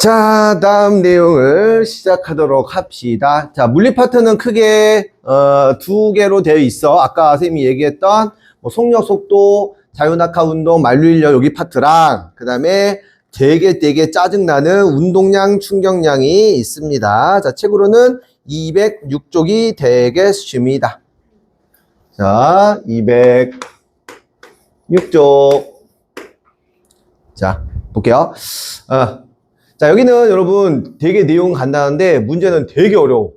자, 다음 내용을 시작하도록 합시다. 자, 물리 파트는 크게 두 개로 되어 있어. 아까 선생님이 얘기했던 속력, 속도, 자유낙하 운동, 만류인력 여기 파트랑 그 다음에 되게 짜증나는 운동량, 충격량이 있습니다. 자, 책으로는 206쪽이 되겠습니다. 자, 206쪽. 자, 볼게요. 자, 여기는 여러분 되게 내용 간단한데 문제는 되게 어려워.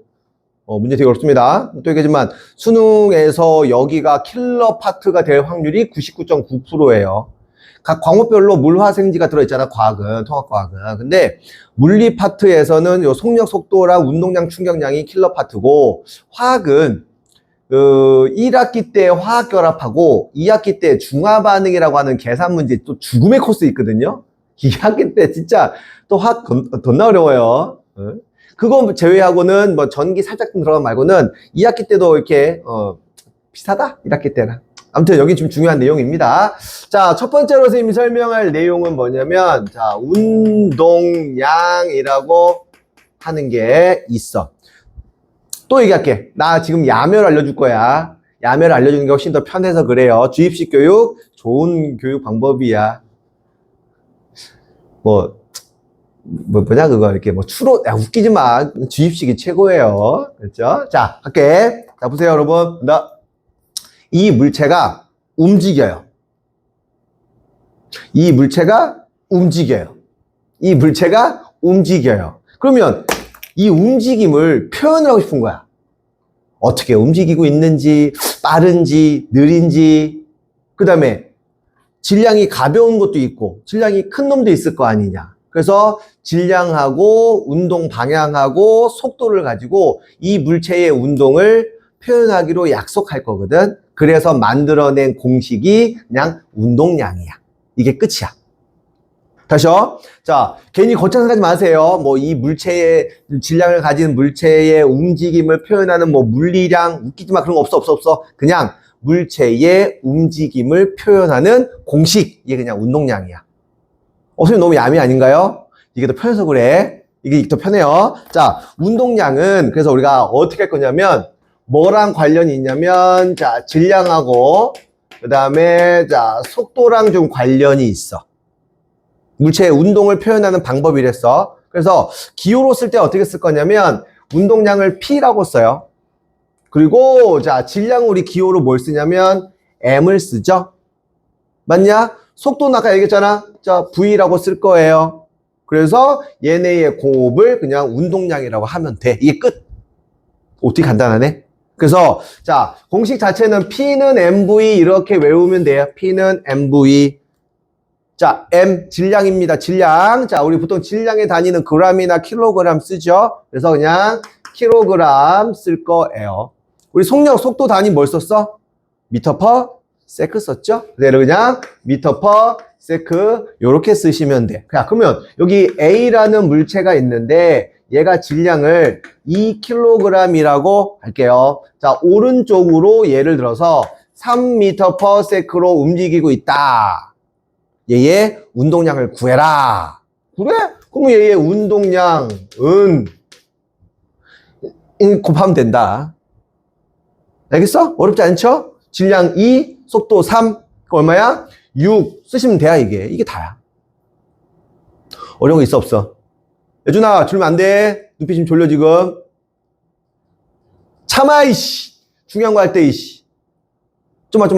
문제 되게 어렵습니다. 또 얘기하지만 수능에서 여기가 킬러 파트가 될 확률이 99.9%예요. 각 과목별로 물화생지가 들어있잖아, 과학은, 통합과학은. 근데 물리 파트에서는 요 속력, 속도랑 운동량, 충격량이 킬러 파트고, 화학은 1학기 때 화학결합하고 2학기 때 중화반응이라고 하는 계산 문제 또 죽음의 코스 있거든요. 2학기 때 진짜 또 화학 겁나 어려워요. 그거 제외하고는 뭐 전기 살짝 들어간 말고는 2학기 때도 이렇게 비슷하다, 1학기 때랑. 아무튼 여기 좀 중요한 내용입니다. 자, 첫 번째로 선생님이 설명할 내용은 뭐냐면, 자, 운동량이라고 하는 게 있어. 또 얘기할게. 나 지금 야멸 알려줄 거야. 야멸 알려주는 게 훨씬 더 편해서 그래요. 주입식 교육, 좋은 교육 방법이야. 뭐냐, 그거, 이렇게 추로, 야, 웃기지 마. 주입식이 최고예요. 그렇죠? 자, 할게. 자, 보세요, 여러분. 이 물체가 움직여요. 이 물체가 움직여요. 이 물체가 움직여요. 그러면 이 움직임을 표현을 하고 싶은 거야. 어떻게 움직이고 있는지, 빠른지, 느린지, 그 다음에 질량이 가벼운 것도 있고, 질량이 큰 놈도 있을 거 아니냐. 그래서 질량하고 운동 방향하고 속도를 가지고 이 물체의 운동을 표현하기로 약속할 거거든. 그래서 만들어낸 공식이 그냥 운동량이야. 이게 끝이야. 다시요. 자, 괜히 거창 생각하지 마세요. 이 물체의 질량을 가진 물체의 움직임을 표현하는 물리량, 웃기지 마. 그런 거 없어. 그냥 물체의 움직임을 표현하는 공식. 이게 그냥 운동량이야. 선생님 너무 야미 아닌가요? 이게 더 편해서 그래. 이게 더 편해요. 자, 운동량은 그래서 우리가 어떻게 할 거냐면 뭐랑 관련이 있냐면 자, 질량하고 그 다음에 자, 속도랑 좀 관련이 있어. 물체의 운동을 표현하는 방법이랬어. 그래서 기호로 쓸 때 어떻게 쓸 거냐면 운동량을 P라고 써요. 그리고 자, 질량을 우리 기호로 뭘 쓰냐면 M을 쓰죠. 맞냐? 속도는 아까 얘기했잖아. 자, V라고 쓸 거예요. 그래서 얘네의 곱을 그냥 운동량이라고 하면 돼. 이게 끝. 어떻게 간단하네? 그래서 자, 공식 자체는 P는 MV 이렇게 외우면 돼요. P는 MV. 자, M 질량입니다. 질량. 자, 우리 보통 질량의 단위는 g이나 킬로그램 쓰죠. 그래서 그냥 킬로그램 쓸 거예요. 우리 속력, 속도 단위 뭘 썼어? 미터 퍼 세크 썼죠? 그대로 그냥 미터 퍼 세크 요렇게 쓰시면 돼. 그러면 여기 A라는 물체가 있는데 얘가 질량을 2kg이라고 할게요. 자, 오른쪽으로 예를 들어서 3m per sec로 움직이고 있다. 얘의 운동량을 구해라. 그래? 그럼 얘의 운동량은 곱하면 된다. 알겠어? 어렵지 않죠? 질량 2, 속도 3, 얼마야? 6 쓰시면 돼야 이게 다야. 어려운 거 있어 없어? 예준아 졸면 안 돼. 눈빛 좀 졸려 지금. 참아 이씨. 중요한 거 할 때 이씨. 참.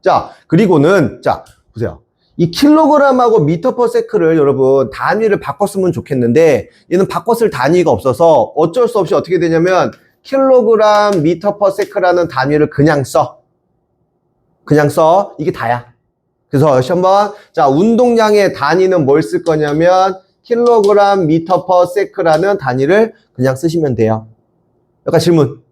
자, 그리고는 자 보세요. 이 킬로그램하고 미터 퍼 세크를 여러분 단위를 바꿨으면 좋겠는데 얘는 바꿨을 단위가 없어서 어쩔 수 없이 어떻게 되냐면 킬로그램 미터 퍼 세크라는 단위를 그냥 써. 이게 다야. 그래서 다시 한번 자, 운동량의 단위는 뭘 쓸 거냐면 킬로그램 미터 퍼 세크라는 단위를 그냥 쓰시면 돼요. 약간 질문.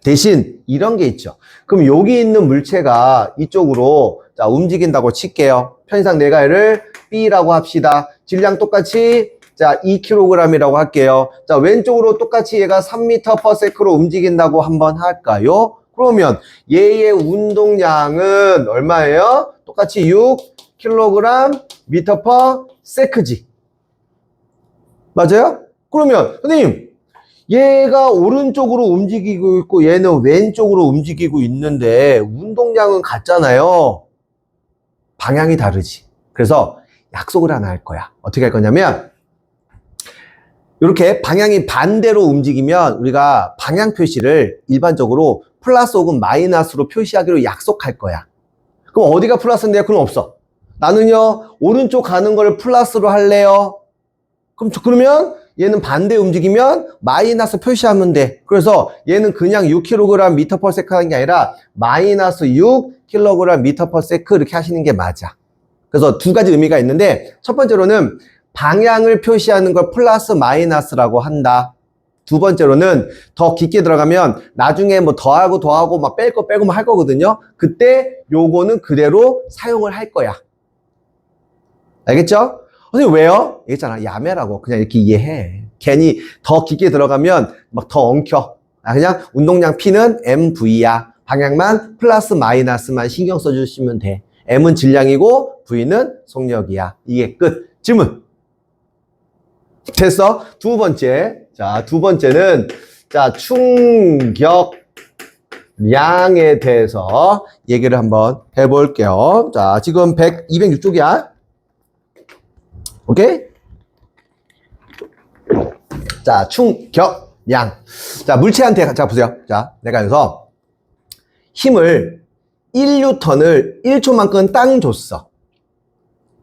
대신 이런 게 있죠. 그럼 여기 있는 물체가 이쪽으로 자, 움직인다고 칠게요. 편의상 내가 얘를 B라고 합시다. 질량 똑같이 자, 2kg이라고 할게요. 자, 왼쪽으로 똑같이 얘가 3m per sec로 움직인다고 한번 할까요? 그러면 얘의 운동량은 얼마예요? 똑같이 6kg 미터 per sec지. 맞아요? 그러면 선생님 얘가 오른쪽으로 움직이고 있고 얘는 왼쪽으로 움직이고 있는데 운동량은 같잖아요. 방향이 다르지. 그래서 약속을 하나 할 거야. 어떻게 할 거냐면 이렇게 방향이 반대로 움직이면 우리가 방향 표시를 일반적으로 플러스 혹은 마이너스로 표시하기로 약속할 거야. 그럼 어디가 플러스인데요? 그럼 없어. 나는요 오른쪽 가는 걸 플러스로 할래요. 그러면 얘는 반대 움직이면 마이너스 표시하면 돼. 그래서 얘는 그냥 6kg 미터 퍼 세컨 하는 게 아니라 마이너스 6kg 미터 퍼 세컨 이렇게 하시는 게 맞아. 그래서 두 가지 의미가 있는데 첫 번째로는 방향을 표시하는 걸 플러스 마이너스라고 한다. 두 번째로는 더 깊게 들어가면 나중에 뭐 더하고 막 뺄 거 빼고 막 할 거거든요. 그때 요거는 그대로 사용을 할 거야. 알겠죠? 선생님 왜요? 얘기했잖아. 야매라고. 그냥 이렇게 이해해. 괜히 더 깊게 들어가면 막 더 엉켜. 그냥 운동량 P는 MV야. 방향만 플러스 마이너스만 신경 써주시면 돼. M은 질량이고 V는 속력이야. 이게 끝. 질문. 됐어? 두 번째. 자, 두 번째는 자, 충격량에 대해서 얘기를 한번 해볼게요. 자, 지금 206쪽이야. 오케이? 자, 충격량. 자, 물체한테, 자, 보세요. 자, 내가 여기서 힘을 1N을 1초만큼 땅 줬어.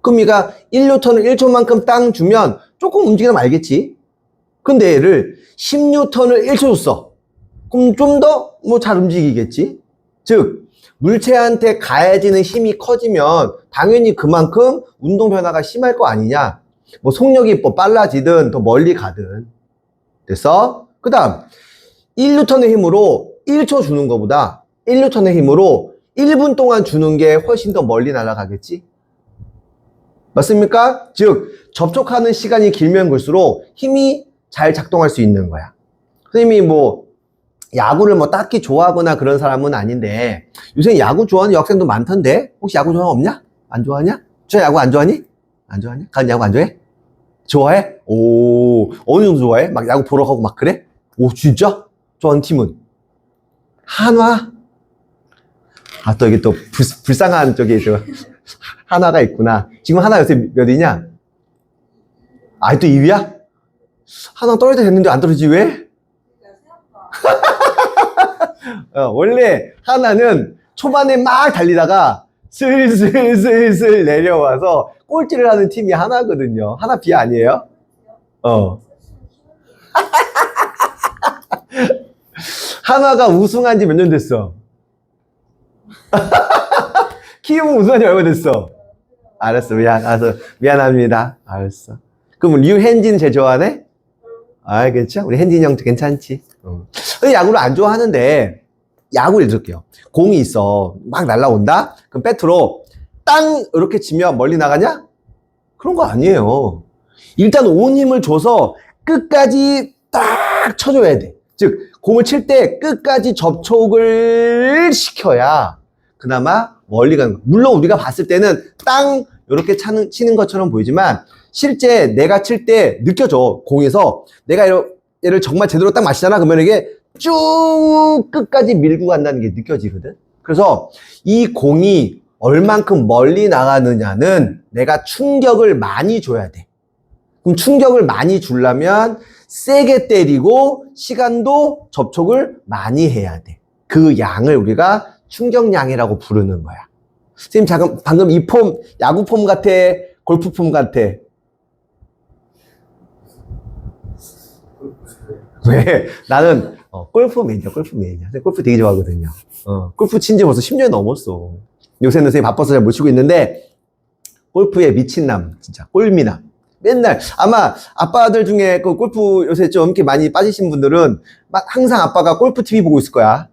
그럼 얘가 1N을 1초만큼 땅 주면 조금 움직이면 알겠지? 근데 얘를 10N을 1초 줬어. 그럼 좀 더 뭐 잘 움직이겠지? 즉, 물체한테 가해지는 힘이 커지면 당연히 그만큼 운동 변화가 심할 거 아니냐? 뭐 속력이 뭐 빨라지든 더 멀리 가든. 됐어? 그 다음 1N의 힘으로 1초 주는 것보다 1N의 힘으로 1분 동안 주는 게 훨씬 더 멀리 날아가겠지? 맞습니까? 즉 접촉하는 시간이 길면 길수록 힘이 잘 작동할 수 있는 거야. 선생님이 뭐 야구를 뭐 딱히 좋아하거나 그런 사람은 아닌데 요새 야구 좋아하는 여학생도 많던데 혹시 야구 좋아하는 없냐? 안 좋아하냐? 저 야구 안 좋아하니? 안 좋아하냐? 간 야구 안 좋아해? 좋아해? 오, 어느 정도 좋아해? 막 야구 보러 가고 막 그래? 오, 진짜? 좋아하는 팀은? 한화? 아, 또 이게 또 불쌍한 쪽에 저 한화가 있구나. 지금 한화 요새 몇 위냐? 아, 또 2위야? 한화 떨어져야 됐는데 안 떨어지지 왜? 원래 하나는 초반에 막 달리다가 슬슬 내려와서 꼴찌를 하는 팀이 하나거든요. 하나 비 아니에요? 하나가 우승한 지 몇 년 됐어? 키움 우승한 지 얼마 됐어? 알았어. 미안합니다. 알았어. 그럼 류현진 제일 좋아하네? 아, 그렇죠? 우리 현진이 형도 괜찮지? 야구를 안 좋아하는데 야구를 들을게요. 공이 있어. 막 날라온다? 그럼 배트로 땅 이렇게 치면 멀리 나가냐? 그런 거 아니에요. 일단 온 힘을 줘서 끝까지 딱 쳐줘야 돼. 즉 공을 칠 때 끝까지 접촉을 시켜야 그나마 멀리 가는 거야. 물론 우리가 봤을 때는 땅 이렇게 치는 것처럼 보이지만 실제 내가 칠 때 느껴져. 공에서 내가 얘를 정말 제대로 딱 맞히잖아. 그러면 이게 쭉 끝까지 밀고 간다는 게 느껴지거든. 그래서 이 공이 얼만큼 멀리 나가느냐는 내가 충격을 많이 줘야 돼. 그럼 충격을 많이 주려면 세게 때리고 시간도 접촉을 많이 해야 돼. 그 양을 우리가 충격량이라고 부르는 거야. 선생님 방금 이 폼 야구 폼 같아? 골프 폼 같아? 왜? 나는 골프 매니아. 골프 되게 좋아하거든요. 골프 친 지 벌써 10년 넘었어. 요새는 선생님 바빠서 잘 못 치고 있는데 골프에 미친남, 진짜 꼴미남. 맨날 아마 아빠들 중에 그 골프 요새 좀 이렇게 많이 빠지신 분들은 막 항상 아빠가 골프 TV 보고 있을 거야.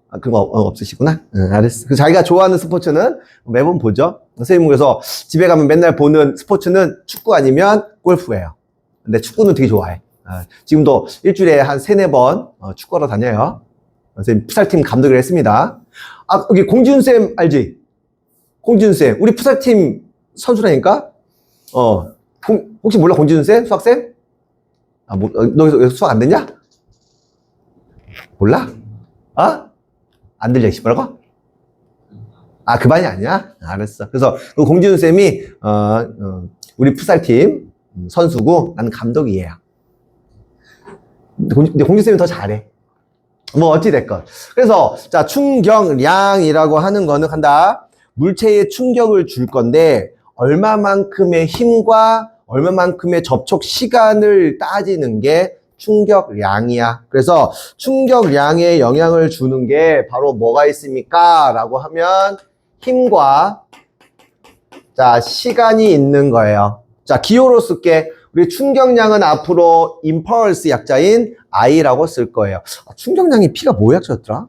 아, 그런 거 없으시구나? 알았어. 그 자기가 좋아하는 스포츠는 매번 보죠. 선생님 그래서 집에 가면 맨날 보는 스포츠는 축구 아니면 골프예요. 근데 축구는 되게 좋아해. 지금도 일주일에 한 3-4번 축구하러 다녀요. 선생님 풋살팀 감독을 했습니다. 아, 여기 공지훈쌤 알지? 공지훈쌤 우리 풋살팀 선수라니까? 혹시 몰라 공지훈쌤? 수학쌤? 너 여기서 수학 안 됐냐? 몰라? 안 들려, 뭐라고? 그 반이 아니야? 알았어. 그래서 그 공지훈 쌤이 우리 풋살팀 선수고 나는 감독이에요. 근데 공지훈 쌤이 더 잘해. 뭐 어찌됐건. 그래서 자, 충격량이라고 하는 거는 한다. 물체에 충격을 줄 건데 얼마만큼의 힘과 얼마만큼의 접촉 시간을 따지는 게 충격량이야. 그래서 충격량에 영향을 주는 게 바로 뭐가 있습니까? 라고 하면 힘과 자, 시간이 있는 거예요. 자, 기호로 쓸게. 우리 충격량은 앞으로 impulse 약자인 I라고 쓸 거예요. 충격량이 P가 뭐 약자였더라?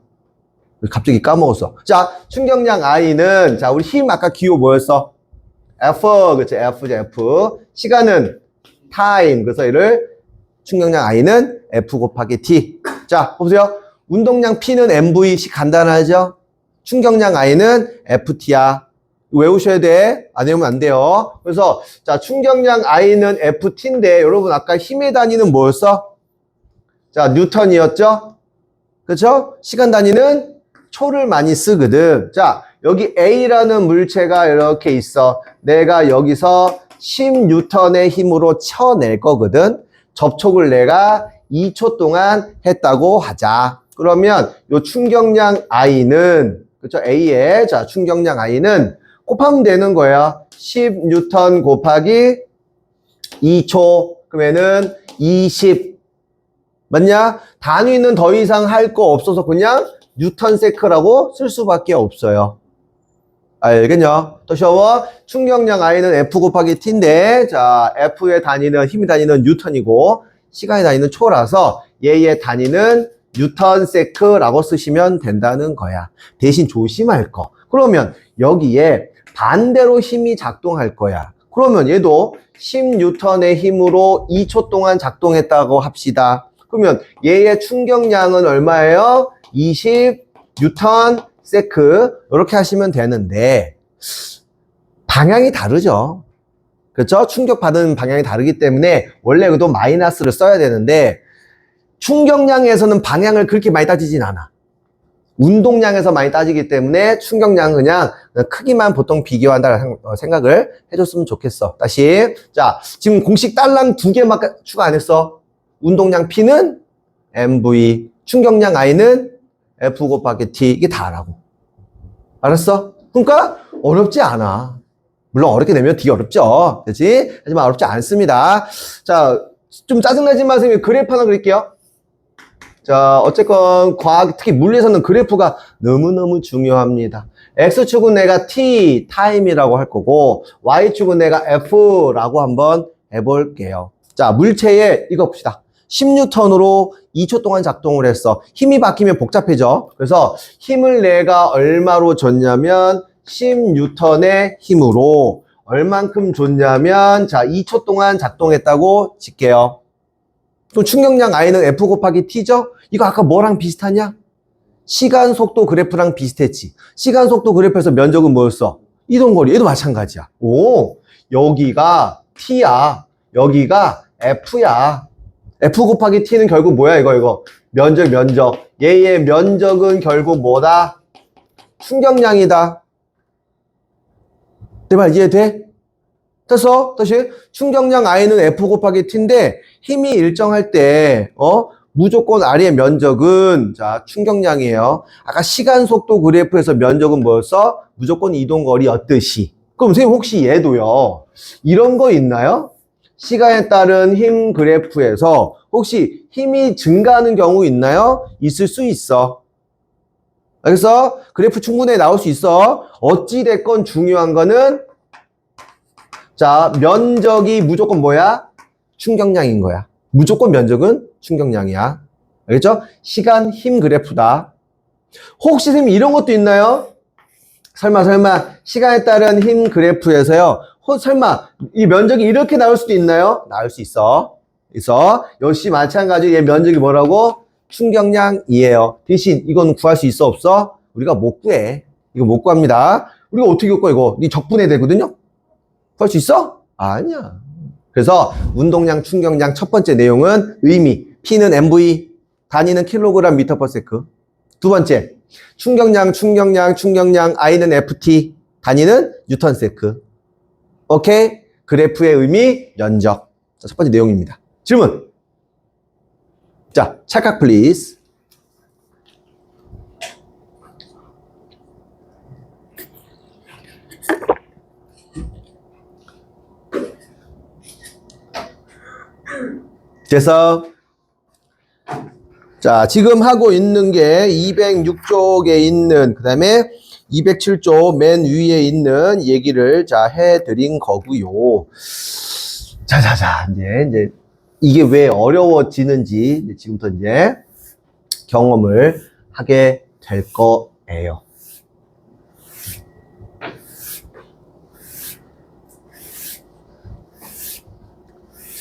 갑자기 까먹었어. 자, 충격량 I는 자, 우리 힘 아까 기호 뭐였어? F, 그치? F죠, F. 시간은 time. 그래서 이를 충격량 I는 F 곱하기 T. 자, 보세요. 운동량 P는 MV. 간단하죠? 충격량 I는 FT야. 외우셔야 돼. 안 외우면 안 돼요. 그래서 자, 충격량 I는 FT인데 여러분 아까 힘의 단위는 뭐였어? 자, 뉴턴이었죠? 그렇죠? 시간 단위는 초를 많이 쓰거든. 자, 여기 A라는 물체가 이렇게 있어. 내가 여기서 10뉴턴의 힘으로 쳐낼 거거든. 접촉을 내가 2초 동안 했다고 하자. 그러면 요 충격량 I는 그렇죠? A의 자, 충격량 I는 곱하면 되는 거야. 10뉴턴 곱하기 2초. 그러면은 20. 맞냐? 단위는 더 이상 할 거 없어서 그냥 뉴턴 세크라고 쓸 수밖에 없어요. 알겠냐? 더 쉬워. 충격량 I는 F 곱하기 T인데, 자, F의 단위는, 힘의 단위는 뉴턴이고, 시간의 단위는 초라서, 얘의 단위는 뉴턴 세크라고 쓰시면 된다는 거야. 대신 조심할 거. 그러면 여기에 반대로 힘이 작동할 거야. 그러면 얘도 10뉴턴의 힘으로 2초 동안 작동했다고 합시다. 그러면 얘의 충격량은 얼마예요? 20뉴턴 세크. 이렇게 하시면 되는데 방향이 다르죠. 그렇죠? 충격받은 방향이 다르기 때문에 원래 그도 마이너스를 써야 되는데 충격량에서는 방향을 그렇게 많이 따지진 않아. 운동량에서 많이 따지기 때문에 충격량은 그냥 크기만 보통 비교한다는 생각을 해줬으면 좋겠어. 다시. 자, 지금 공식 딸랑 2개만 추가 안 했어. 운동량 P는 MV, 충격량 I는 F 곱하기 T. 이게 다라고. 알았어? 그러니까 어렵지 않아. 물론 어렵게 내면 되게 어렵죠. 그렇지? 하지만 어렵지 않습니다. 자, 좀 짜증나지만 선생님 그래프 하나 그릴게요. 자, 어쨌건 과학, 특히 물리에서는 그래프가 너무너무 중요합니다. X축은 내가 T, 타임이라고 할 거고 Y축은 내가 F라고 한번 해볼게요. 자, 물체에 이거 봅시다. 10뉴턴으로 2초 동안 작동을 했어. 힘이 바뀌면 복잡해져. 그래서 힘을 내가 얼마로 줬냐면 10뉴턴의 힘으로 얼만큼 줬냐면 자, 2초 동안 작동했다고 칠게요. 그럼 충격량 I는 F 곱하기 T죠? 이거 아까 뭐랑 비슷하냐? 시간 속도 그래프랑 비슷했지. 시간 속도 그래프에서 면적은 뭐였어? 이동거리. 얘도 마찬가지야. 오, 여기가 T야. 여기가 F야. F 곱하기 T는 결국 뭐야, 이거. 면적. 얘의 면적은 결국 뭐다? 충격량이다. 내 말 이해돼? 됐어? 다시. 충격량 I는 F 곱하기 T인데, 힘이 일정할 때, 무조건 R의 면적은, 자, 충격량이에요. 아까 시간 속도 그래프에서 면적은 뭐였어? 무조건 이동거리였듯이. 그럼 선생님 혹시 얘도요, 이런 거 있나요? 시간에 따른 힘 그래프에서 혹시 힘이 증가하는 경우 있나요? 있을 수 있어. 그래서 그래프 충분히 나올 수 있어. 어찌됐건 중요한 거는 자, 면적이 무조건 뭐야? 충격량인 거야. 무조건 면적은 충격량이야. 알겠죠? 시간 힘 그래프다. 혹시 선생님 이런 것도 있나요? 설마 시간에 따른 힘 그래프에서요. 설마 이 면적이 이렇게 나올 수도 있나요? 나올 수 있어. 역시 마찬가지로 얘 면적이 뭐라고? 충격량이에요. 대신 이건 구할 수 있어 없어? 우리가 못 구해. 이거 못 구합니다. 우리가 어떻게 구할 거야 이거? 이 적분해야 되거든요. 구할 수 있어? 아니야. 그래서 운동량, 충격량 첫 번째 내용은 의미. P는 MV, 단위는 킬로그램 미터 퍼 세크. 두 번째, 충격량, I는 FT, 단위는 뉴턴 세크. 오케이? 그래프의 의미, 면적. 자, 첫 번째 내용입니다. 질문. 자, 찰칵 플리즈. 됐어? 자, 지금 하고 있는 게 206쪽에 있는, 그 다음에 207쪽 맨 위에 있는 얘기를 자, 해드린 거고요. 자, 이제, 이게 왜 어려워지는지, 지금부터 이제 경험을 하게 될 거예요.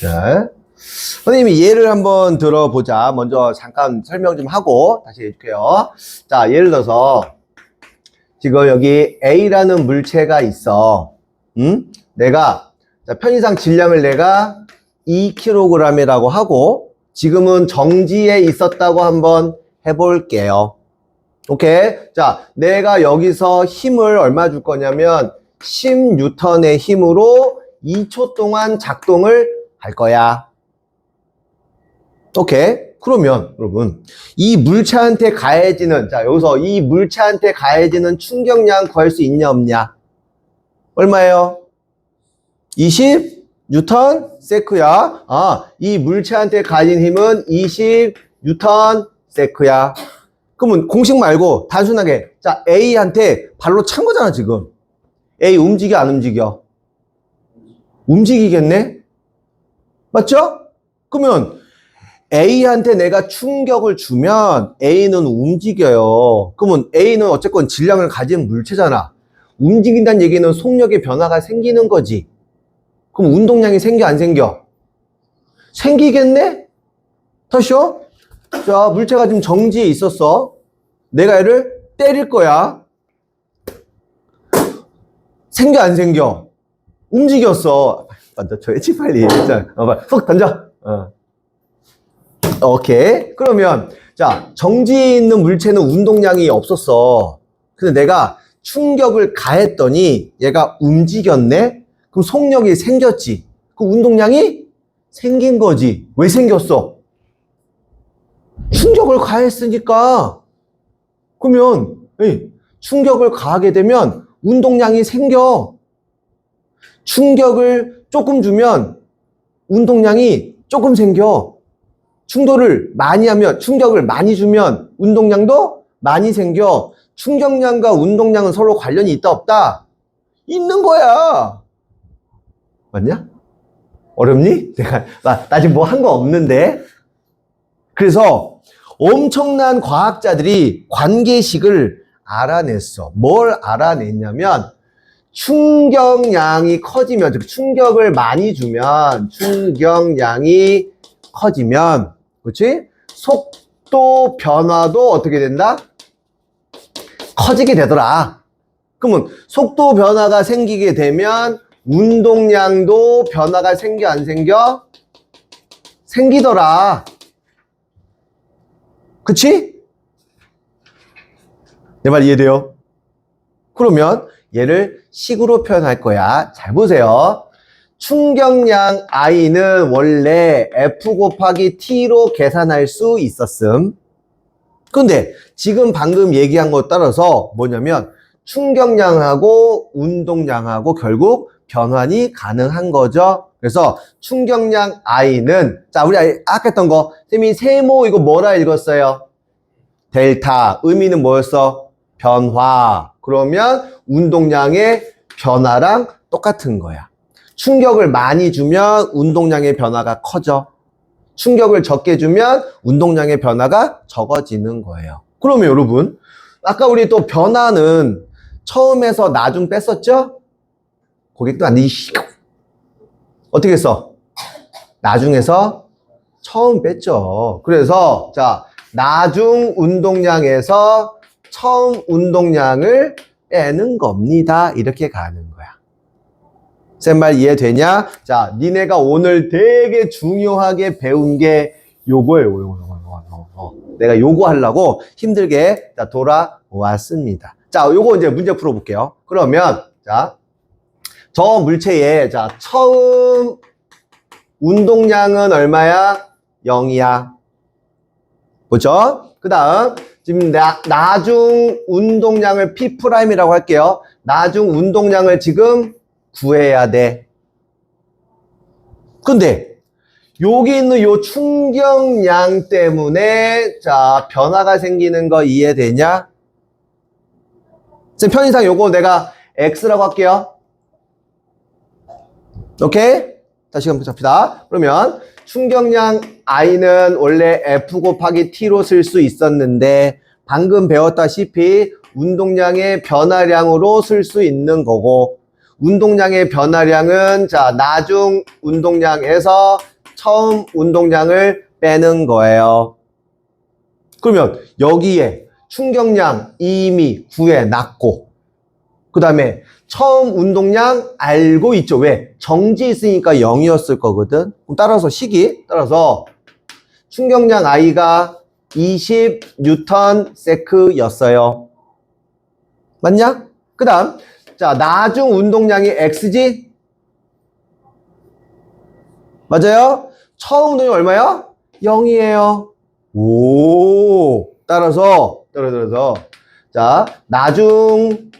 자. 선생님이 예를 한번 들어보자. 먼저 잠깐 설명 좀 하고 다시 해줄게요. 자, 예를 들어서 지금 여기 A라는 물체가 있어. 내가 자, 편의상 질량을 내가 2kg이라고 하고 지금은 정지에 있었다고 한번 해볼게요. 오케이? 자, 내가 여기서 힘을 얼마 줄 거냐면 10N의 힘으로 2초 동안 작동을 할 거야. 오케이. 그러면 여러분 이 물체한테 가해지는 자 여기서 이 물체한테 가해지는 충격량 구할 수 있냐 없냐? 얼마예요? 20 뉴턴 세크야. 아, 이 물체한테 가진 힘은 20 뉴턴 세크야. 그러면 공식 말고 단순하게 자 A한테 발로 찬 거잖아 지금. A 움직여 안 움직여? 움직이겠네? 맞죠? 그러면 A한테 내가 충격을 주면 A는 움직여요. 그러면 A는 어쨌건 질량을 가진 물체잖아. 움직인다는 얘기는 속력의 변화가 생기는 거지. 그럼 운동량이 생겨 안 생겨? 생기겠네? 다시요. 자, 물체가 지금 정지에 있었어. 내가 얘를 때릴 거야. 생겨 안 생겨? 움직였어. 던져줘야지 빨리. 자, 훅 던져. 오케이. 그러면 자 정지에 있는 물체는 운동량이 없었어. 근데 내가 충격을 가했더니 얘가 움직였네. 그럼 속력이 생겼지. 그럼 운동량이 생긴 거지. 왜 생겼어? 충격을 가했으니까. 그러면 충격을 가하게 되면 운동량이 생겨. 충격을 조금 주면 운동량이 조금 생겨. 충격을 많이 주면 운동량도 많이 생겨. 충격량과 운동량은 서로 관련이 있다 없다? 있는 거야. 맞냐? 어렵니? 나 지금 뭐 한 거 없는데. 그래서 엄청난 과학자들이 관계식을 알아냈어. 뭘 알아냈냐면 충격량이 커지면, 즉 충격을 많이 주면 충격량이 커지면, 그렇지? 속도 변화도 어떻게 된다? 커지게 되더라. 그러면 속도 변화가 생기게 되면 운동량도 변화가 생겨 안 생겨? 생기더라. 그치? 내 말 이해돼요? 그러면 얘를 식으로 표현할 거야. 잘 보세요. 충격량 I는 원래 F 곱하기 T로 계산할 수 있었음. 근데 지금 방금 얘기한 것 따라서 뭐냐면 충격량하고 운동량하고 결국 변환이 가능한 거죠. 그래서 충격량 I는 자 우리 아까 했던 거 쌤이 세모 이거 뭐라 읽었어요? 델타. 의미는 뭐였어? 변화. 그러면 운동량의 변화랑 똑같은 거야. 충격을 많이 주면 운동량의 변화가 커져. 충격을 적게 주면 운동량의 변화가 적어지는 거예요. 그러면 여러분 아까 우리 또 변화는 처음에서 나중 뺐었죠? 고객도 안 돼. 어떻게 했어? 나중에서 처음 뺐죠. 그래서 자 나중 운동량에서 처음 운동량을 빼는 겁니다. 이렇게 가는 거야. 쌤 말 이해되냐? 자, 니네가 오늘 되게 중요하게 배운 게 요거예요. 요거. 내가 요거 하려고 힘들게 자, 돌아왔습니다. 자, 요거 이제 문제 풀어볼게요. 그러면, 자, 저 물체의, 자, 처음 운동량은 얼마야? 0이야. 그렇죠? 그 다음, 지금 나중 운동량을 P'이라고 할게요. 나중 운동량을 지금 구해야 돼. 근데 여기 있는 요 충격량 때문에 자 변화가 생기는 거 이해되냐? 지금 편의상 요거 내가 X라고 할게요. 오케이? 다시 한번 잡시다. 그러면 충격량 I는 원래 F 곱하기 T로 쓸 수 있었는데 방금 배웠다시피 운동량의 변화량으로 쓸 수 있는 거고 운동량의 변화량은 자 나중 운동량에서 처음 운동량을 빼는 거예요. 그러면 여기에 충격량 이미 구해놨고 그 다음에 처음 운동량 알고 있죠. 왜? 정지 있으니까 0이었을 거거든. 그럼 따라서 식이 따라서 충격량 I가 20Nm/s였어요. 맞냐? 그 다음 자 나중 운동량이 X지? 맞아요? 처음 운동량이 얼마야? 0이에요. 오 따라서 자 나중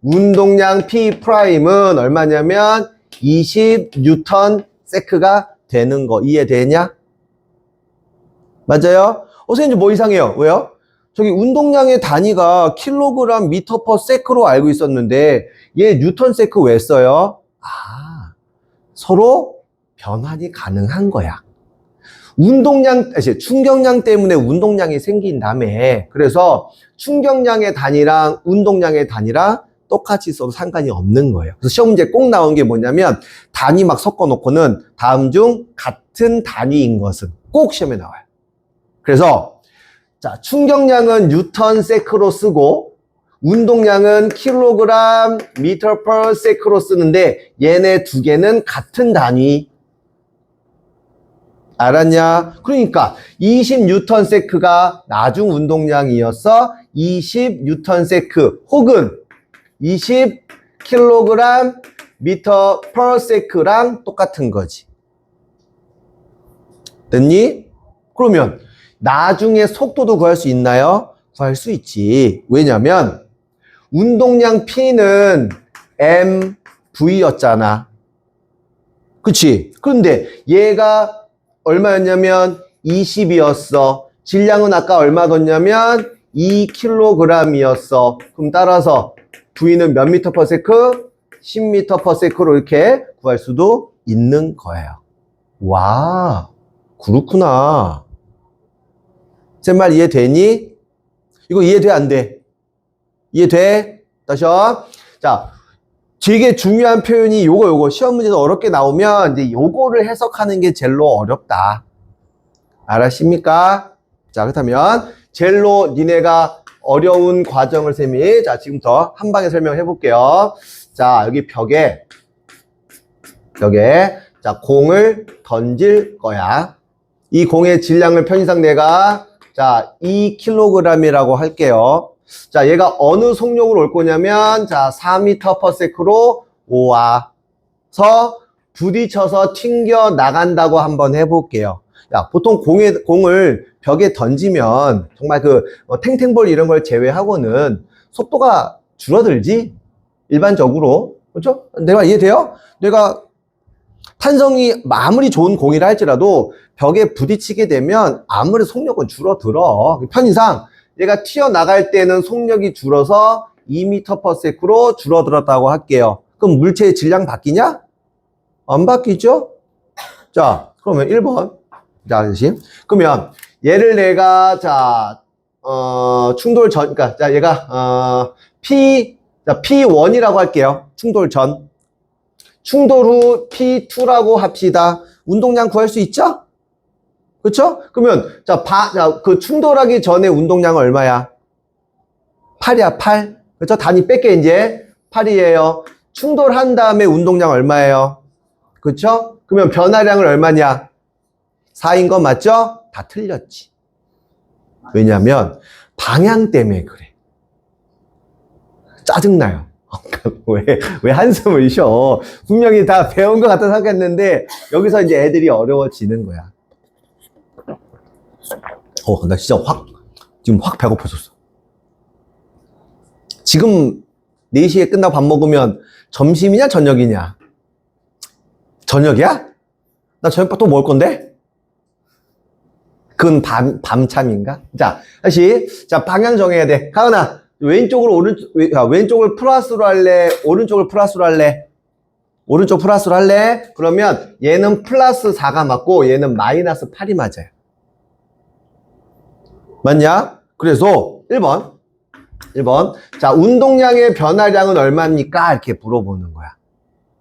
운동량 P'은 얼마냐면 20Nm/s가 되는 거 이해되냐? 맞아요? 선생님 뭐 이상해요? 왜요? 저기 운동량의 단위가 킬로그램 미터 퍼 세크로 알고 있었는데 얘 뉴턴 세크 왜 써요? 아, 서로 변환이 가능한 거야. 충격량 때문에 운동량이 생긴 다음에 그래서 충격량의 단위랑 운동량의 단위랑 똑같이 써도 상관이 없는 거예요. 그래서 시험 문제 꼭 나온 게 뭐냐면 단위 막 섞어 놓고는 다음 중 같은 단위인 것은 꼭 시험에 나와요. 그래서 자, 충격량은 뉴턴 세크로 쓰고 운동량은 킬로그램 미터 퍼 세크로 쓰는데 얘네 두 개는 같은 단위. 알았냐? 그러니까 20Nm/s가 나중 운동량이어서 20Nm/s 혹은 20kg 미터 per sec랑 똑같은 거지. 됐니? 그러면 나중에 속도도 구할 수 있나요? 구할 수 있지. 왜냐면 운동량 P는 mv였잖아. 그치? 그런데 얘가 얼마였냐면 20이었어. 질량은 아까 얼마 뒀냐면 2kg이었어. 그럼 따라서 V는 몇 미터 퍼 세크? 10미터 퍼 세크로 이렇게 구할 수도 있는 거예요. 와, 그렇구나. 제 말 이해되니? 이거 이해돼, 안 돼? 이해돼? 다시. 자, 되게 중요한 표현이 요거 시험 문제에서 어렵게 나오면 이제 요거를 해석하는 게 제일로 어렵다. 알았습니까? 자, 그렇다면 제일로 니네가 어려운 과정을 쌤이 자 지금부터 한 방에 설명해 볼게요. 자, 여기 벽에 자 공을 던질 거야. 이 공의 질량을 편의상 내가 자 2kg이라고 할게요. 자, 얘가 어느 속력으로 올 거냐면 자 4m per sec로 와서 부딪혀서 튕겨 나간다고 한번 해볼게요. 야, 보통 공을 벽에 던지면 정말 탱탱볼 이런 걸 제외하고는 속도가 줄어들지? 일반적으로. 그렇죠? 내가 이해돼요? 내가 탄성이 아무리 좋은 공이라 할지라도 벽에 부딪히게 되면 아무리 속력은 줄어들어. 편의상 얘가 튀어나갈 때는 속력이 줄어서 2m per sec로 줄어들었다고 할게요. 그럼 물체의 질량 바뀌냐? 안 바뀌죠? 자, 그러면 1번. 자, 다시. 그러면 얘를 내가 자 충돌 전 그러니까 자 얘가 P1이라고 할게요. 충돌 전. 충돌 후 P2라고 합시다. 운동량 구할 수 있죠? 그렇죠? 그러면 자 그 충돌하기 전에 운동량은 얼마야? 8이야, 8. 그렇죠? 단위 뺄게 이제 8이에요. 충돌한 다음에 운동량 얼마예요? 그쵸? 그러면 변화량은 얼마냐? 4인 거 맞죠? 다 틀렸지. 왜냐면 방향 때문에 그래. 짜증나요. 왜 한숨을 쉬어? 분명히 다 배운 것 같다 생각했는데 여기서 이제 애들이 어려워지는 거야. 나 진짜 지금 확 배고파졌어. 지금 4시에 끝나고 밥 먹으면 점심이냐 저녁이냐? 저녁이야? 나 저녁밥 또 먹을 건데? 그건 밤참인가? 자, 다시. 자, 방향 정해야 돼. 가은아, 왼쪽을 플러스로 할래? 오른쪽을 플러스로 할래? 오른쪽 플러스로 할래? 그러면 얘는 플러스 4가 맞고 얘는 마이너스 8이 맞아요. 맞냐? 그래서 1번. 자, 운동량의 변화량은 얼마입니까? 이렇게 물어보는 거야.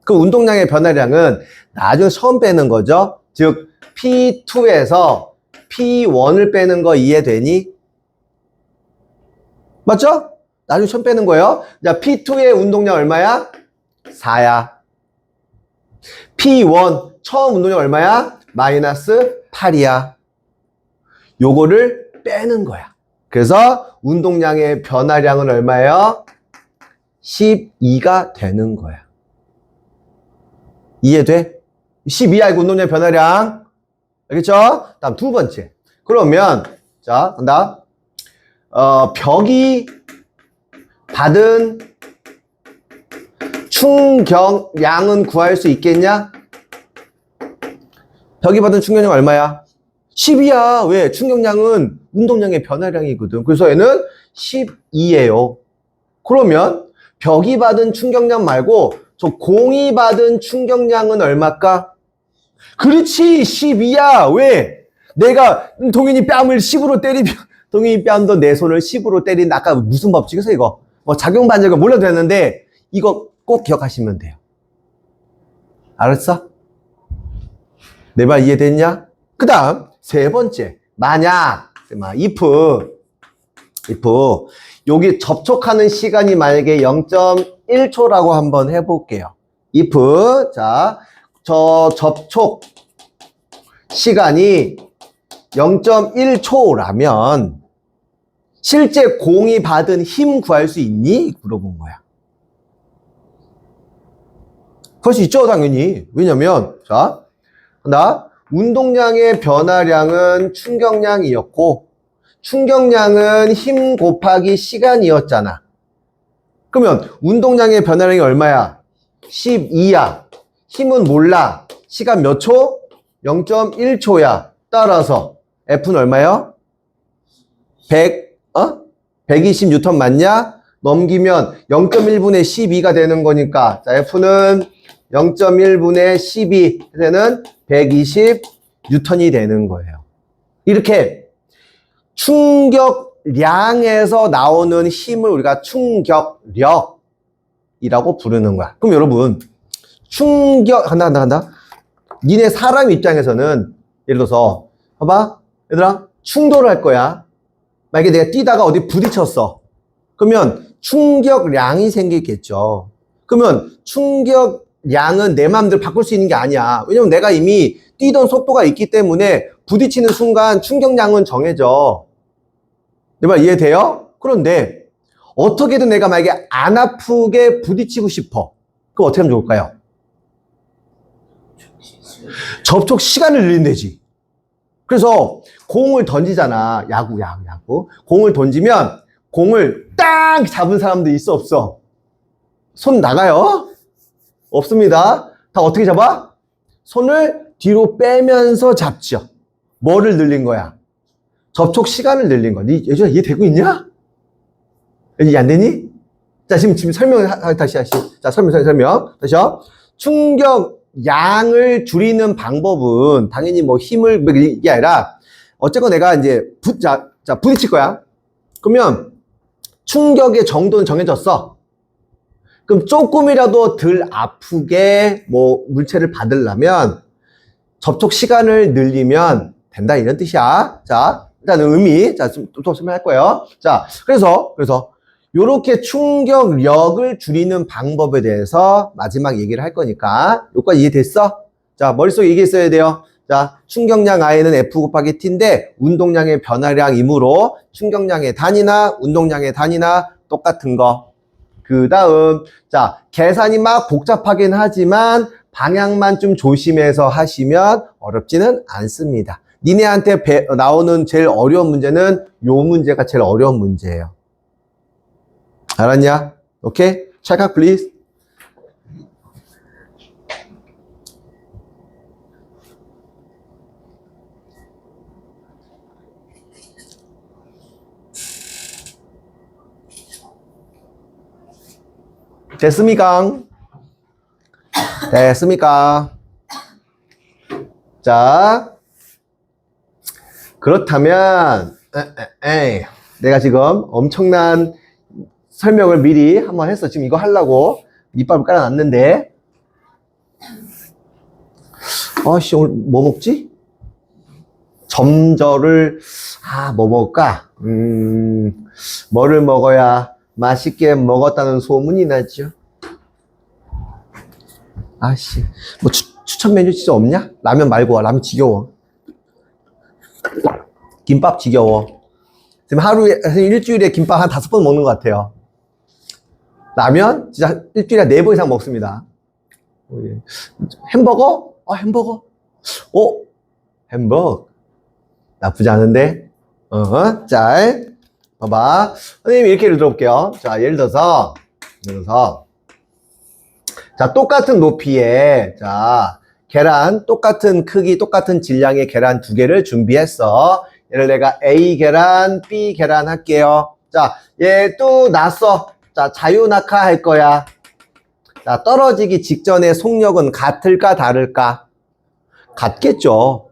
그 운동량의 변화량은 나중에 처음 빼는 거죠. 즉, P2에서 P1을 빼는 거 이해되니? 맞죠? 나중에 처음 빼는 거예요. 자, P2의 운동량 얼마야? 4야. P1 처음 운동량 얼마야? 마이너스 8이야. 요거를 빼는 거야. 그래서 운동량의 변화량은 얼마예요? 12가 되는 거야. 이해돼? 12야, 이거 운동량 변화량. 알겠죠? 다음 두 번째. 그러면, 자, 간다. 벽이 받은 충격량은 구할 수 있겠냐? 벽이 받은 충격량 얼마야? 10이야. 왜? 충격량은 운동량의 변화량이거든. 그래서 얘는 12예요. 그러면 벽이 받은 충격량 말고 저 공이 받은 충격량은 얼마일까? 그렇지, 12야. 왜? 내가 동현이 뺨을 10으로 때리면 동현이 뺨도 내 손을 10으로 때린다. 아까 무슨 법칙이었어 이거? 뭐 작용 반작용 몰라도 되는데 이거 꼭 기억하시면 돼요. 알았어? 내 말 이해됐냐? 그 다음 세 번째. 만약 if 여기 접촉하는 시간이 만약에 0.1초라고 한번 해볼게요. if 자, 저 접촉 시간이 0.1초라면 실제 공이 받은 힘 구할 수 있니? 물어본 거야. 그럴 수 있죠, 당연히. 왜냐면 자, 운동량의 변화량은 충격량이었고 충격량은 힘 곱하기 시간이었잖아. 그러면 운동량의 변화량이 얼마야? 12야. 힘은 몰라. 시간 몇 초? 0.1초야. 따라서 F는 얼마야? 120뉴턴 맞냐? 넘기면 0.1분의 12가 되는 거니까 자, F는 0.1분의 12 해서는 120뉴턴이 되는 거예요. 이렇게 충격량에서 나오는 힘을 우리가 충격력이라고 부르는 거야. 그럼 여러분 간다. 니네 사람 입장에서는 예를 들어서 봐봐 얘들아 충돌을 할 거야. 만약에 내가 뛰다가 어디 부딪혔어. 그러면 충격량이 생기겠죠. 그러면 충격량은 내 마음대로 바꿀 수 있는 게 아니야. 왜냐면 내가 이미 뛰던 속도가 있기 때문에 부딪히는 순간 충격량은 정해져. 내 말 이해돼요? 그런데 어떻게든 내가 만약에 안 아프게 부딪히고 싶어. 그럼 어떻게 하면 좋을까요? 접촉 시간을 늘린대지. 그래서 공을 던지잖아. 야구. 공을 던지면 공을 딱 잡은 사람도 있어 없어? 손 나가요? 없습니다. 다 어떻게 잡아? 손을 뒤로 빼면서 잡죠. 뭐를 늘린 거야? 접촉 시간을 늘린 거야. 니 예전에 이해되고 있냐? 이해 안 되니? 자, 지금 다시. 자, 설명. 다시요. 충격량을 줄이는 방법은 당연히 뭐 힘을, 이게 아니라 어쨌건 내가 이제 부딪힐 거야. 그러면 충격의 정도는 정해졌어. 그럼 조금이라도 덜 아프게 뭐 물체를 받으려면 접촉 시간을 늘리면 된다 이런 뜻이야. 자, 일단 의미 또 설명할 거예요. 자, 그래서 요렇게 충격력을 줄이는 방법에 대해서 마지막 얘기를 할 거니까 여기까지 이해됐어? 자, 머릿속에 이게 있어야 돼요. 자, 충격량 I는 F 곱하기 T인데 운동량의 변화량이므로 충격량의 단위나 운동량의 단위나 똑같은 거. 그 다음, 자, 계산이 막 복잡하긴 하지만 방향만 좀 조심해서 하시면 어렵지는 않습니다. 니네한테 나오는 제일 어려운 문제는 요 문제가 제일 어려운 문제예요. 알았냐? 오케이? 찰칵 플리즈. 됐습니까? 됐습니까? 자, 그렇다면 내가 지금 엄청난 설명을 미리 한번 했어. 지금 이거 하려고 밑밥을 깔아놨는데 아씨 오늘 뭐 먹지? 점저를 뭐 먹을까? 뭐를 먹어야 맛있게 먹었다는 소문이 나죠. 아씨 뭐 추천 메뉴 진짜 없냐? 라면 말고 라면 지겨워. 김밥 지겨워. 지금 하루에 일주일에 김밥 한 5번 먹는 것 같아요. 라면 진짜 일주일에 4번 이상 먹습니다. 햄버거? 햄버거. 햄버거. 나쁘지 않은데? 자, 봐봐. 선생님 이렇게 예를 들어볼게요. 자, 예를 들어서, 자, 똑같은 높이에, 자, 계란, 똑같은 크기, 똑같은 질량의 계란 2개를 준비했어. 얘를 내가 A 계란, B 계란 할게요. 자, 얘 또 놨어. 자, 자유낙하 할 거야. 자, 떨어지기 직전에 속력은 같을까, 다를까? 같겠죠.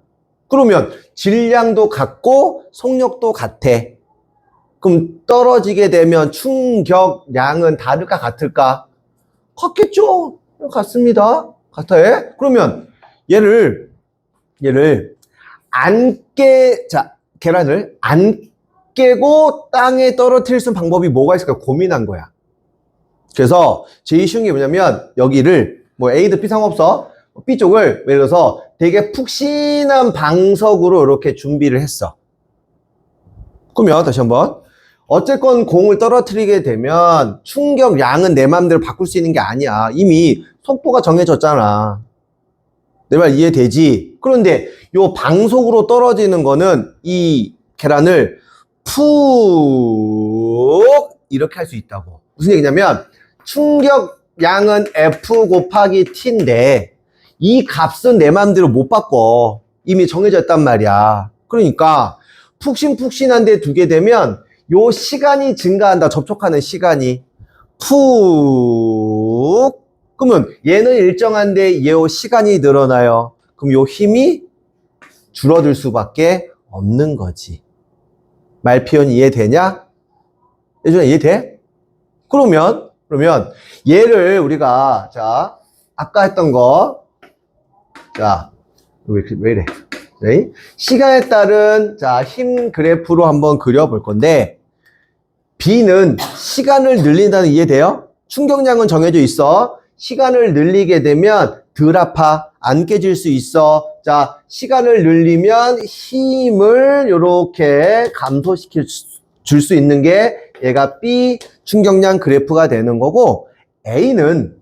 그러면 질량도 같고 속력도 같아. 그럼 떨어지게 되면 충격량은 다를까, 같을까? 같겠죠. 같습니다. 같아. 그러면 얘를 계란을 안 깨고 땅에 떨어뜨릴 수 있는 방법이 뭐가 있을까 고민한 거야. 그래서 제일 쉬운 게 뭐냐면 여기를 뭐 A도 B 상관없어. B 쪽을 예를 들어서 되게 푹신한 방석으로 이렇게 준비를 했어. 그러면 다시 한번 어쨌건 공을 떨어뜨리게 되면 충격량은 내 마음대로 바꿀 수 있는 게 아니야. 이미 속도가 정해졌잖아. 내 말 이해되지? 그런데 요 방석으로 떨어지는 거는 이 계란을 푹 이렇게 할 수 있다고. 무슨 얘기냐면 충격량은 F 곱하기 T인데 이 값은 내 마음대로 못 바꿔. 이미 정해졌단 말이야. 그러니까 푹신푹신한데 두게 되면 요 시간이 증가한다. 접촉하는 시간이 푹. 그러면 얘는 일정한데 요 시간이 늘어나요. 그럼 요 힘이 줄어들 수밖에 없는 거지. 말 표현 이해되냐? 예전에 이해돼? 그러면 얘를 우리가 자 아까 했던 거 자 왜 이래? 네? 시간에 따른 자 힘 그래프로 한번 그려볼 건데 B는 시간을 늘린다는 이해돼요? 충격량은 정해져 있어. 시간을 늘리게 되면 덜 아파. 안 깨질 수 있어. 자, 시간을 늘리면 힘을 이렇게 감소시킬 줄 수 있는 게 얘가 B 충격량 그래프가 되는 거고 A는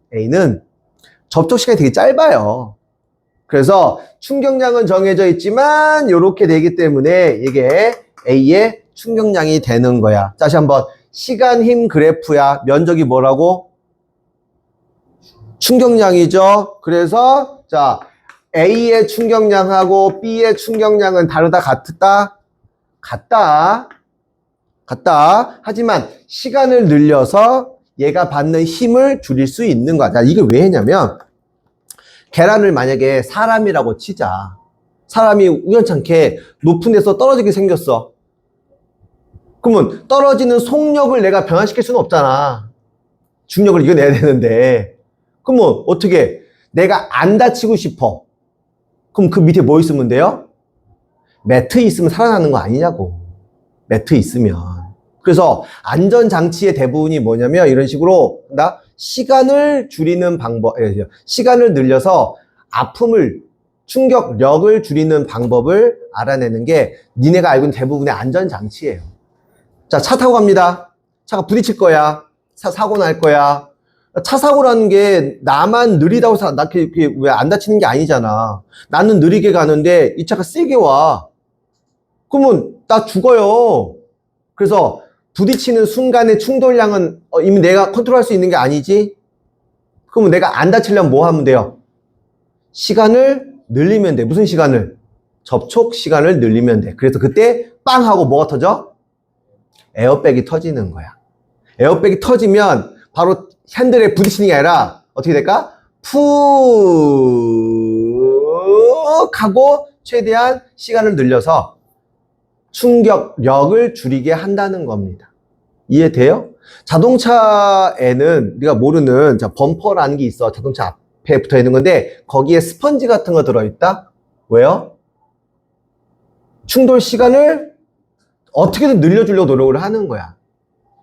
접촉 시간이 되게 짧아요. 그래서 충격량은 정해져 있지만 이렇게 되기 때문에 이게 A의 충격량이 되는 거야. 다시 한번 시간 힘 그래프야. 면적이 뭐라고? 충격량이죠. 그래서 자 A의 충격량하고 B의 충격량은 다르다 같다? 같다. 하지만 시간을 늘려서 얘가 받는 힘을 줄일 수 있는 거야. 자, 이게 왜 했냐면 계란을 만약에 사람이라고 치자. 사람이 우연찮게 높은 데서 떨어지게 생겼어. 그러면 떨어지는 속력을 내가 변화시킬 수는 없잖아. 중력을 이겨내야 되는데. 그러면 어떻게 내가 안 다치고 싶어. 그럼 그 밑에 뭐 있으면 돼요? 매트 있으면 살아나는 거 아니냐고. 매트 있으면. 그래서 안전장치의 대부분이 뭐냐면 이런 식으로 시간을 줄이는 방법, 시간을 늘려서 아픔을, 충격력을 줄이는 방법을 알아내는 게 니네가 알고 있는 대부분의 안전장치예요. 자, 차 타고 갑니다. 차가 부딪힐 거야. 사고 날 거야. 차 사고라는 게 나만 느리다고 왜 안 다치는 게 아니잖아. 나는 느리게 가는데 이 차가 세게 와. 그러면 나 죽어요. 그래서 부딪히는 순간의 충돌량은 이미 내가 컨트롤할 수 있는 게 아니지? 그러면 내가 안 다치려면 뭐 하면 돼요? 시간을 늘리면 돼. 무슨 시간을? 접촉 시간을 늘리면 돼. 그래서 그때 빵 하고 뭐가 터져? 에어백이 터지는 거야. 에어백이 터지면 바로 핸들에 부딪히는 게 아니라 어떻게 될까? 푹 하고 최대한 시간을 늘려서 충격력을 줄이게 한다는 겁니다. 이해돼요? 자동차에는 우리가 모르는 범퍼라는 게 있어. 자동차 앞에 붙어 있는 건데 거기에 스펀지 같은 거 들어있다? 왜요? 충돌 시간을 어떻게든 늘려주려고 노력을 하는 거야.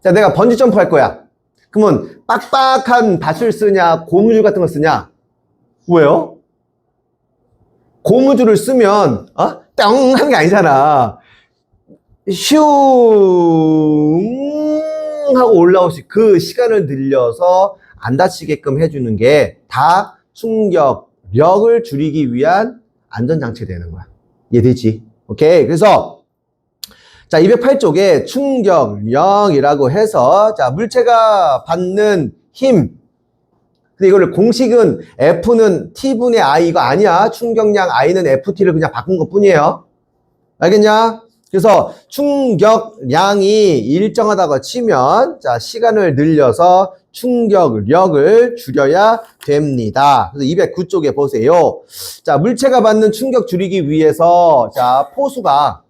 자, 내가 번지 점프 할 거야. 그러면 빡빡한 밧줄 쓰냐, 고무줄 같은 거 쓰냐? 왜요? 고무줄을 쓰면 뿅 하는 게 아니잖아. 슝 하고 올라올 수, 그 시간을 늘려서 안 다치게끔 해주는 게 다 충격력을 줄이기 위한 안전장치 되는 거야. 이해되지? 오케이. 그래서 자, 208쪽에 충격력이라고 해서 자, 물체가 받는 힘. 근데 이거를 공식은 F는 T분의 I 이거 아니야. 충격량 I는 FT를 그냥 바꾼 것 뿐이에요. 알겠냐? 그래서 충격량이 일정하다고 치면 자, 시간을 늘려서 충격력을 줄여야 됩니다. 그래서 209쪽에 보세요. 자, 물체가 받는 충격 줄이기 위해서 자, 포수가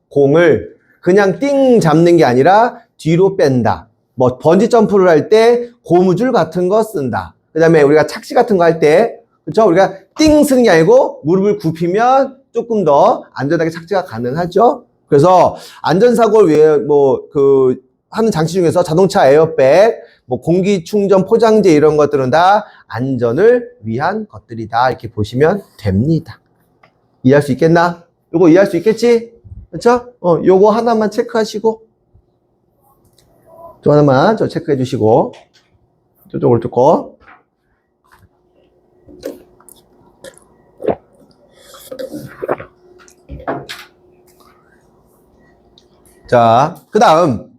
공을 그냥 띵 잡는 게 아니라 뒤로 뺀다. 뭐 번지 점프를 할 때 고무줄 같은 거 쓴다. 그다음에 우리가 착지 같은 거 할 때 그렇죠? 우리가 띵 쓰는 게 아니고 무릎을 굽히면 조금 더 안전하게 착지가 가능하죠. 그래서 안전사고를 위해 하는 장치 중에서 자동차 에어백, 공기 충전 포장재 이런 것들은 다 안전을 위한 것들이다. 이렇게 보시면 됩니다. 이해할 수 있겠나? 요거 이해할 수 있겠지? 그렇죠? 요거 하나만 체크하시고 저 하나만 체크해 주시고 저쪽으로 조금 자, 그 다음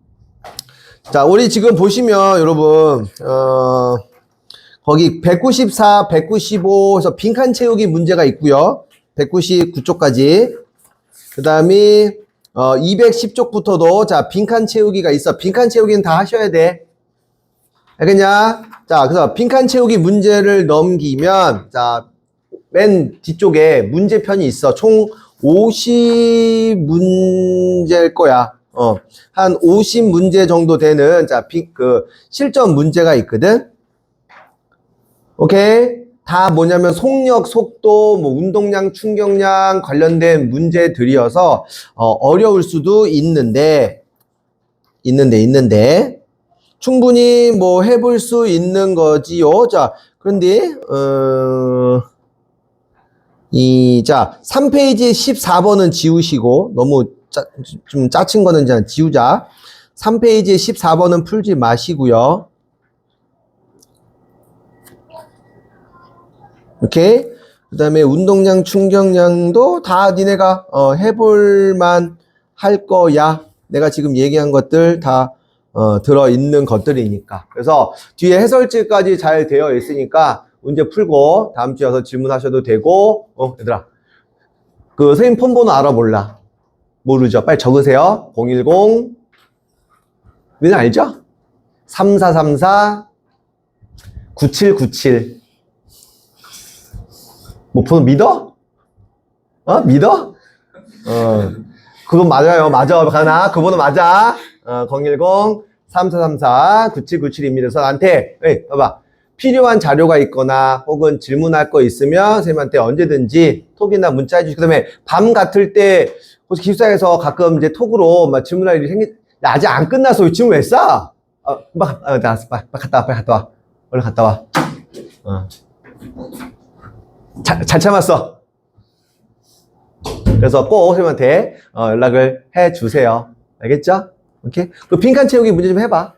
자, 우리 지금 보시면 여러분 거기 194, 195에서 빈칸 채우기 문제가 있고요. 199쪽까지 그 다음에 210쪽부터도 자, 빈칸 채우기가 있어. 빈칸 채우기는 다 하셔야 돼. 알겠냐? 자, 그래서 빈칸 채우기 문제를 넘기면 자, 맨 뒤쪽에 문제편이 있어. 총 50문제일 거야. 한 50문제 정도 되는 자, 실전 문제가 있거든. 오케이? 다 뭐냐면 속력, 속도, 운동량, 충격량 관련된 문제들이어서 어려울 수도 있는데 충분히 해볼 수 있는 거지요. 자, 그런데 자, 3페이지 14번은 지우시고 너무 좀 짜친 거는 이제 지우자. 3페이지 14번은 풀지 마시고요. 오케이. 그 다음에 운동량, 충격량도 다 니네가 해볼만 할 거야. 내가 지금 얘기한 것들 다 들어있는 것들이니까. 그래서 뒤에 해설지까지 잘 되어 있으니까 문제 풀고 다음 주에 와서 질문하셔도 되고. 얘들아, 그 선생님 폰 번호 알아 몰라? 모르죠? 빨리 적으세요. 010 니네 알죠? 3434 9797 번호 믿어? 믿어? 그거 맞아요. 맞아. 가나? 그 번호 맞아. 010-3434-9797입니다. 그래서 나한테, 봐봐. 필요한 자료가 있거나 혹은 질문할 거 있으면 선생님한테 언제든지 톡이나 문자 해주시고, 그 다음에 밤 같을 때, 혹시 기숙사에서 가끔 이제 톡으로 막 질문할 일이 야, 아직 안 끝났어. 지금 왜 싸? 나왔어. 빨리 갔다 와, 빨리 갔다 와. 얼른 갔다 와. 잘 참았어. 그래서 꼭 선생님한테 연락을 해 주세요. 알겠죠? 오케이? 그 빈칸 채우기 문제 좀 해봐.